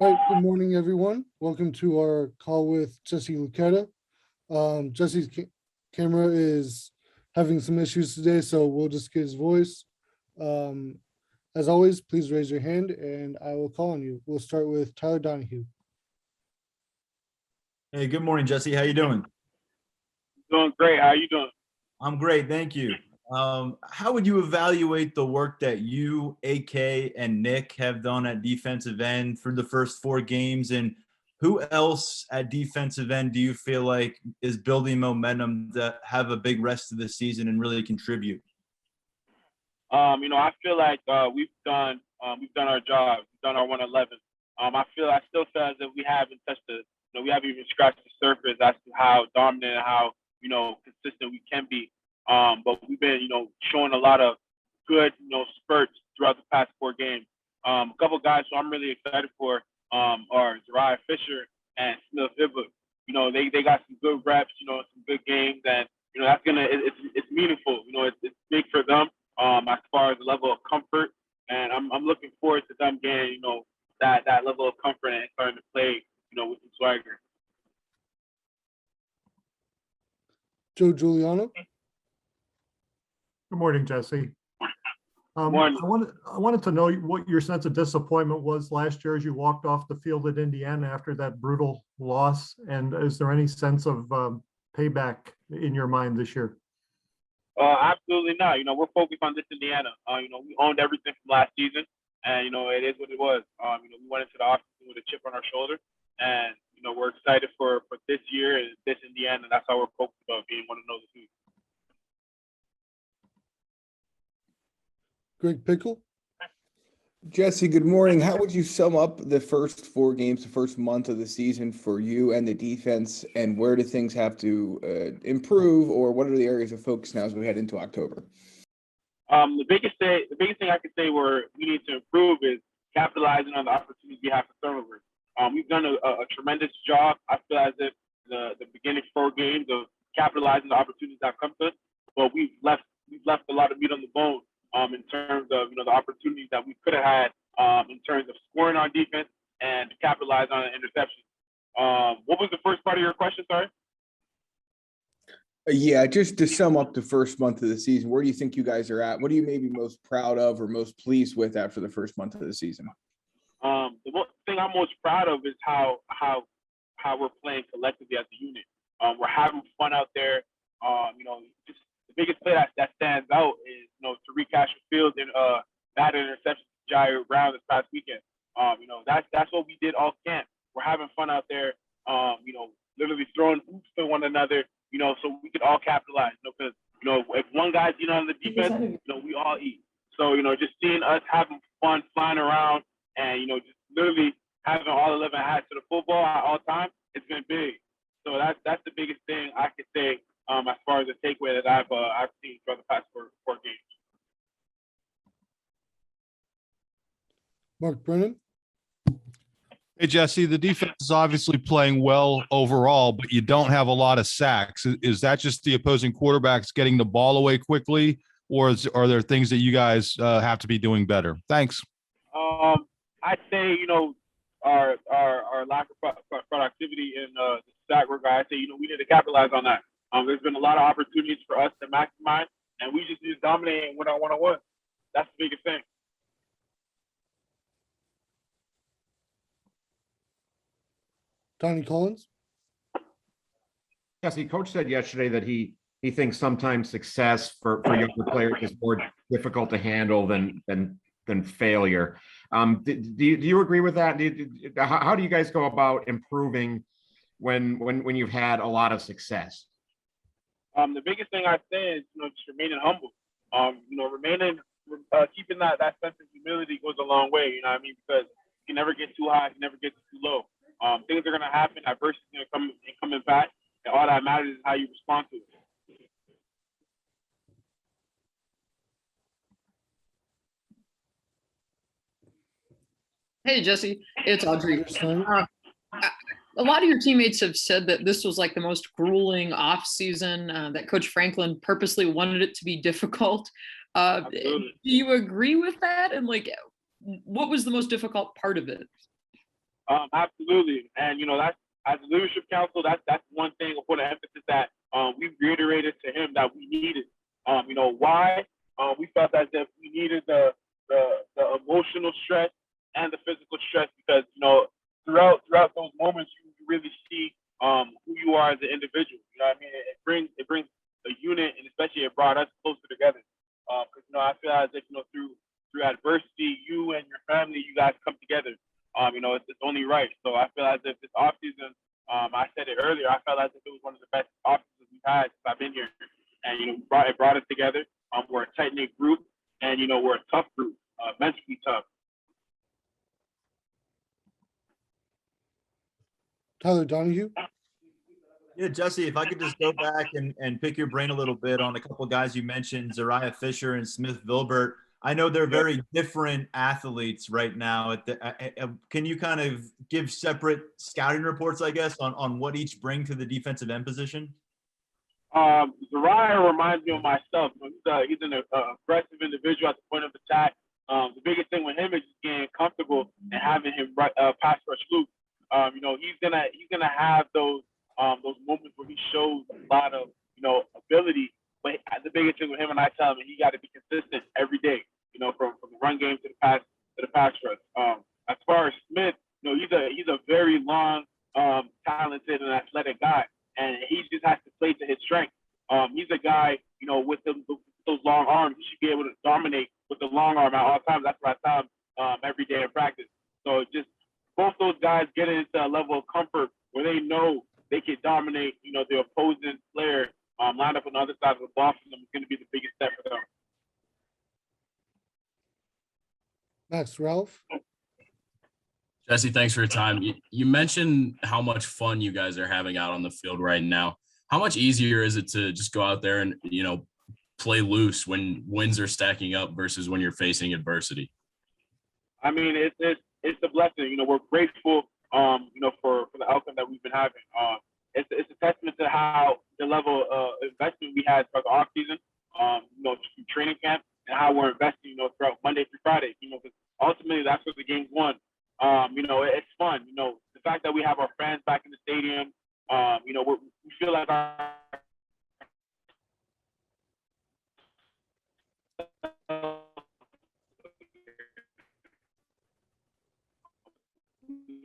All right, good morning, everyone. Welcome to our call with Jesse Luketa. Jesse's camera is having some issues today, so we'll just get his voice. As always, please raise your hand and I will call on you. We'll start with Tyler Donahue. Hey, good morning, Jesse. How you doing? Doing great. How you doing? I'm great, thank you. How would you evaluate the work that you, AK, and Nick have done at defensive end for the first 4 games? And who else at defensive end do you feel like is building momentum to have a big rest of the season and really contribute? I feel like we've done our job. We've done our 111. I still feel as if we haven't touched we haven't even scratched the surface as to how dominant and how consistent we can be. But we've been showing a lot of good spurts throughout the past 4 games. A couple of guys who I'm really excited for are Zariah Fisher and Smith Vibba. They got some good reps, some good games, and that's it's meaningful. It's big for them as far as the level of comfort, and I'm looking forward to them getting that level of comfort and starting to play with some swagger. Joe Giuliano. Good morning, Jesse. Morning. I wanted to know what your sense of disappointment was last year as you walked off the field at Indiana after that brutal loss, and is there any sense of payback in your mind this year? Absolutely not. We're focused on this Indiana. We owned everything from last season, and it is what it was. We went into the offseason with a chip on our shoulder, and we're excited for this year and this Indiana. And that's how we're focused about being one of those two. Greg Pickle. Jesse, good morning. How would you sum up the first 4 games, the first month of the season for you and the defense, and where do things have to improve, or what are the areas of focus now as we head into October? The biggest thing I could say where we need to improve is capitalizing on the opportunities we have for turnovers. We've done a tremendous job. I feel as if the beginning 4 games of capitalizing the opportunities that have come to us, but we've left a lot of meat on the bone. In terms of the opportunities that we could have had in terms of scoring on defense and capitalize on an interception. What was the first part of your question? Sorry. Yeah, just to sum up the first month of the season, where do you think you guys are at? What are you maybe most proud of or most pleased with after the first month of the season? The thing I'm most proud of is how we're playing collectively as a unit. We're having fun out there. Just the biggest play that stands out is Tariq Cashfield and that interception to Jair Brown this past weekend. That's what we did all camp. We're having fun out there. Literally throwing hoops to one another. So we could all capitalize. Because if one guy's on the defense, we all eat. So just seeing us having fun, flying around, and just literally having all 11 hats to the football at all times, it's been big. So that's the biggest thing I could say as far as the takeaway that I've seen throughout the past 4 games. Mark Brennan. Hey, Jesse, the defense is obviously playing well overall, but you don't have a lot of sacks. Is that just the opposing quarterbacks getting the ball away quickly, or are there things that you guys have to be doing better? Thanks. I'd say, our lack of productivity in the sack regard, I'd say, we need to capitalize on that. There's been a lot of opportunities for us to maximize, and we just need to dominate and win our one-on-one. That's the biggest thing. Donnie Collins. Yes, Coach said yesterday that he thinks sometimes success for younger players is more difficult to handle than failure. Do you agree with that? How do you guys go about improving when you've had a lot of success? The biggest thing I say is just remaining humble. Keeping that sense of humility goes a long way. Because you can never get too high, you can never get too low. Things are gonna happen. Adversity is gonna come and coming back, and all that matters is how you respond to it. Hey, Jesse, it's Audrey. A lot of your teammates have said that this was like the most grueling off season, that Coach Franklin purposely wanted it to be difficult. Do you agree with that? And what was the most difficult part of it? Absolutely, and that's as a leadership council. That's one thing. I'll put an emphasis that we've reiterated to him that we needed. Why? We felt as if we needed the emotional stress and the physical stress because throughout those moments you really see who you are as an individual. You know what I mean? It brings a unit, and especially it brought us closer together. Because I feel as if through adversity, you and your family, you guys come together. It's only right. So I feel as if this offseason, I said it earlier, I felt as if it was one of the best offseasons we've had since I've been here. And it brought us together. We're a tight knit group, and we're a tough group, mentally tough. Tyler Donahue. Yeah, Jesse, if I could just go back and pick your brain a little bit on a couple of guys you mentioned, Zariah Fisher and Smith Vilbert. I know they're very different athletes right now. Can you kind of give separate scouting reports, I guess, on what each bring to the defensive end position? Zariah reminds me of myself. He's an aggressive individual at the point of attack. The biggest thing with him is just getting comfortable and having him pass rush loop. He's gonna have those moments where he shows a lot of ability. But the biggest thing with him, and I tell him, he got to be consistent every day. From the run game to the pass rush. As far as Smith, he's a very long, talented and athletic guy, and he just has to play to his strength. He's a guy, with those long arms, he should be able to dominate with the long arm at all times. That's what I tell him every day in practice. So just both those guys get into a level of comfort where they know they can dominate, the opposing player. Line up on the other side of the ball for them is going to be the biggest step for them. Max Ralph. Jesse, thanks for your time. You mentioned how much fun you guys are having out on the field right now. How much easier is it to just go out there and, play loose when wins are stacking up versus when you're facing adversity? I mean, it's a blessing. We're grateful, for the outcome that we've been having. It's a testament to how the level of investment we had throughout the off season, through training camp, and how we're investing, throughout Monday through Friday. Because ultimately that's what the game's won. It's fun. The fact that we have our fans back in the stadium. We feel like our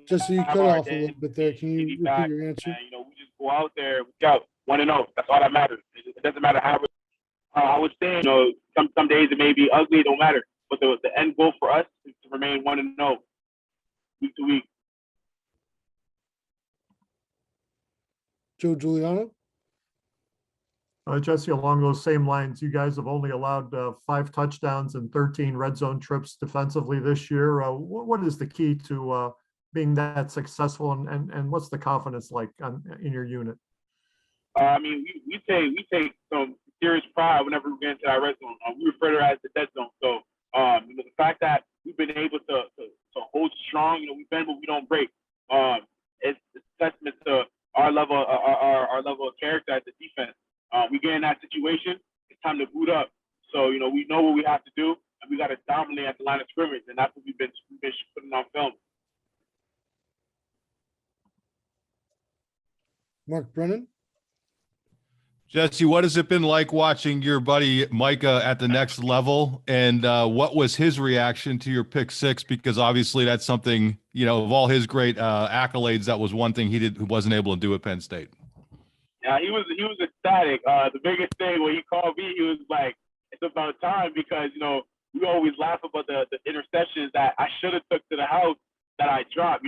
Jesse, you cut off a little bit there. Can you repeat your answer? We just go out there, we go 1-0. That's all that matters. It doesn't matter how. I was saying, some days it may be ugly. It don't matter. But the end goal for us is to remain 1-0 week to week. Joe Giuliano. Jesse, along those same lines, you guys have only allowed 5 touchdowns and 13 red zone trips defensively this year. What is the key to being that successful, and what's the confidence like in your unit? I mean, we take some serious pride whenever we get into that red zone. We refer to it as the dead zone. So, the fact that we've been able to hold strong, we bend but we don't break. It's a testament to our level of character as the defense. We get in that situation, it's time to boot up. So, we know what we have to do, and we got to dominate at the line of scrimmage, and that's what we've been putting on film. Mark Brennan. Jesse, what has it been like watching your buddy Micah at the next level? And what was his reaction to your pick 6? Because obviously that's something, of all his great accolades, that was one thing he wasn't able to do at Penn State. Yeah, he was ecstatic. The biggest thing when he called me, he was like, it's about time, because, we always laugh about the interceptions that I should have took to the house that I dropped.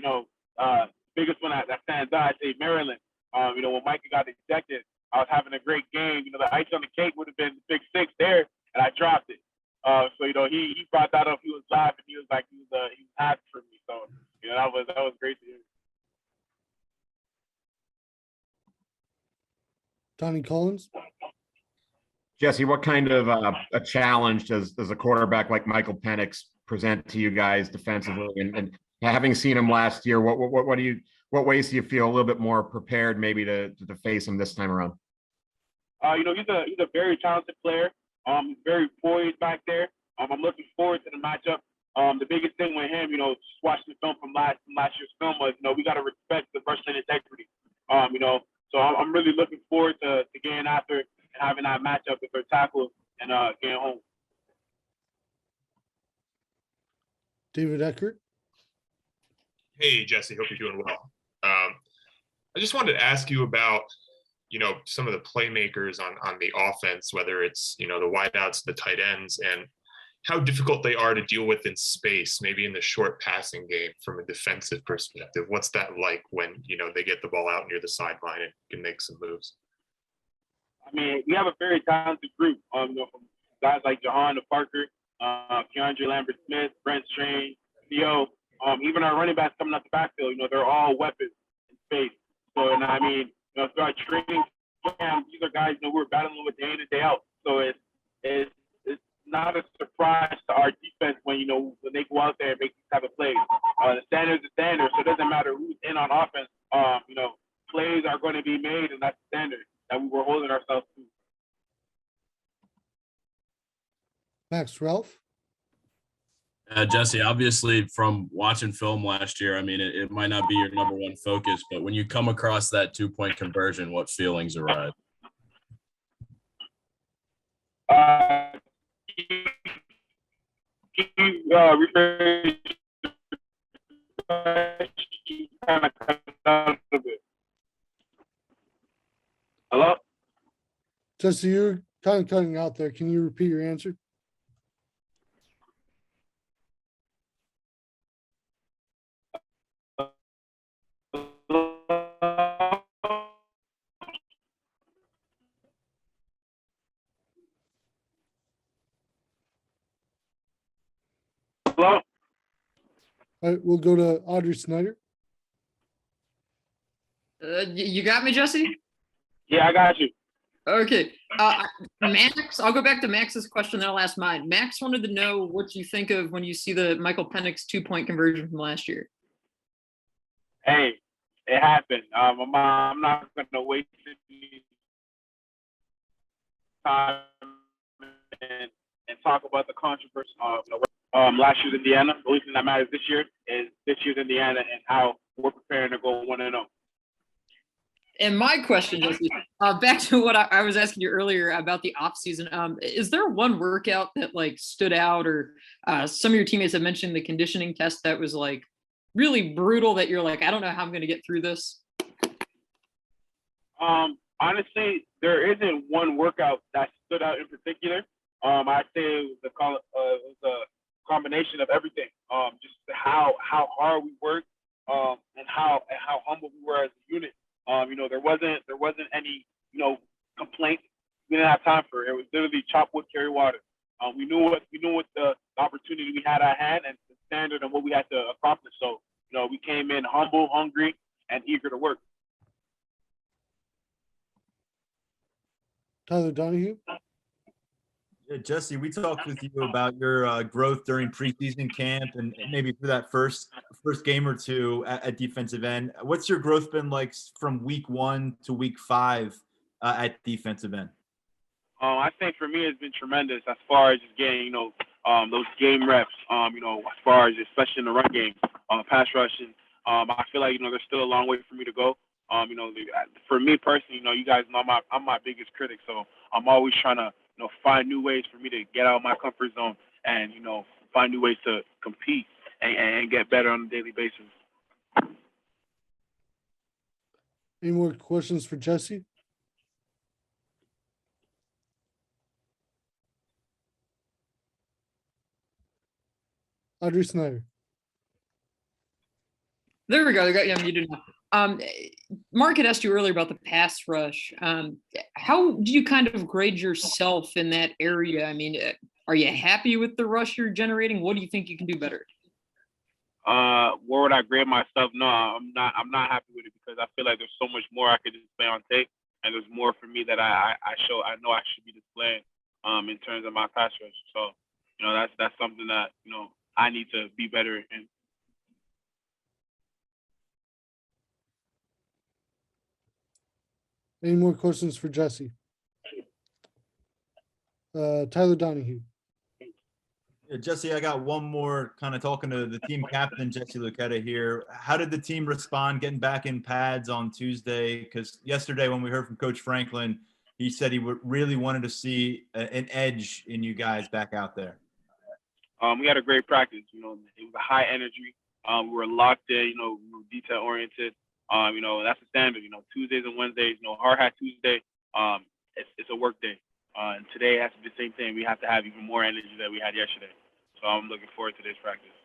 Biggest one that stands out, I say Maryland. When Micah got ejected, I was having a great game. The ice on the cake would have been the big 6 there, and I dropped it. So he brought that up. He was laughing. He was like he was happy for me. So that was great to hear. Donnie Collins. Jesse, what kind of a challenge does a quarterback like Michael Penix present to you guys defensively? And having seen him last year, what ways do you feel a little bit more prepared maybe to face him this time around? He's a very talented player. He's very poised back there. I'm looking forward to the matchup. The biggest thing with him, just watching the film from last year's film was, we got to respect the wrestling integrity. So I'm really looking forward to getting after and having that matchup with their tackles and getting home. David Eckert. Hey, Jesse, hope you're doing well. I just wanted to ask you about, some of the playmakers on the offense, whether it's, the wideouts, the tight ends, and how difficult they are to deal with in space, maybe in the short passing game from a defensive perspective. What's that like when, they get the ball out near the sideline and can make some moves? I mean, we have a very talented group, from guys like Jahan Parker, Keandre Lambert-Smith, Brent Strange, Theo, even our running backs coming out the backfield, they're all weapons in space. So, and I mean, throughout training camp, these are guys, we're battling with day in and day out. So it's not a surprise to our defense when they go out there and make these type of plays. The standard's the standard, so it doesn't matter who's in on offense. Plays are going to be made, and that's the standard that we were holding ourselves to. Max Ralph. Jesse, obviously from watching film last year, I mean, it might not be your number one focus, but when you come across that 2-point conversion, what feelings arise? Hello? Jesse, you're kind of cutting out there. Can you repeat your answer? Hello? All right, we'll go to Audrey Snyder. You got me, Jesse? Yeah, I got you. Okay. Max, I'll go back to Max's question, then I'll ask mine. Max wanted to know what you think of when you see the Michael Penix 2-point conversion from last year. Hey, it happened. I'm not going to waste any time and talk about the controversy of last year's Indiana. The only thing that matters this year is this year's Indiana and how we're preparing to go 1-0. And my question, Jesse, back to what I was asking you earlier about the offseason. Is there one workout that stood out, or some of your teammates have mentioned the conditioning test that was really brutal that you're I don't know how I'm going to get through this? Honestly, there isn't one workout that stood out in particular. I'd say it was a combination of everything. Just how hard we worked, and how humble we were as a unit. There wasn't any complaints. We didn't have time for it. It was literally chop wood, carry water. We knew what the opportunity we had at hand and the standard and what we had to accomplish. So we came in humble, hungry, and eager to work. Tyler Donahue. Yeah, Jesse, we talked with you about your growth during preseason camp and maybe for that first game or two at defensive end. What's your growth been like from week 1 to week 5 at defensive end? I think for me it's been tremendous as far as just getting those game reps. As far as especially in the run game, pass rushing. I feel like there's still a long way for me to go. For me personally, you guys know I'm my biggest critic, so I'm always trying to find new ways for me to get out of my comfort zone and find new ways to compete and get better on a daily basis. Any more questions for Jesse? Audrey Snyder. There we go. I got you muted now. Mark had asked you earlier about the pass rush. How do you kind of grade yourself in that area? I mean, are you happy with the rush you're generating? What do you think you can do better? Where would I grade myself? No, I'm not happy with it because I feel like there's so much more I could display on tape, and there's more for me that I know I should be displaying in terms of my pass rush. So that's something that I need to be better in. Any more questions for Jesse? Tyler Donahue. Yeah, Jesse, I got one more kind of talking to the team captain, Jesse Luketa here. How did the team respond getting back in pads on Tuesday? Because yesterday when we heard from Coach Franklin, he said he really wanted to see an edge in you guys back out there. We had a great practice. You know, it was a high energy. We were locked in. You know, we were detail oriented. You know, that's the standard. You know, Tuesdays and Wednesdays. You know, hard hat Tuesday. It's a work day. And today has to be the same thing. We have to have even more energy than we had yesterday. So I'm looking forward to this practice.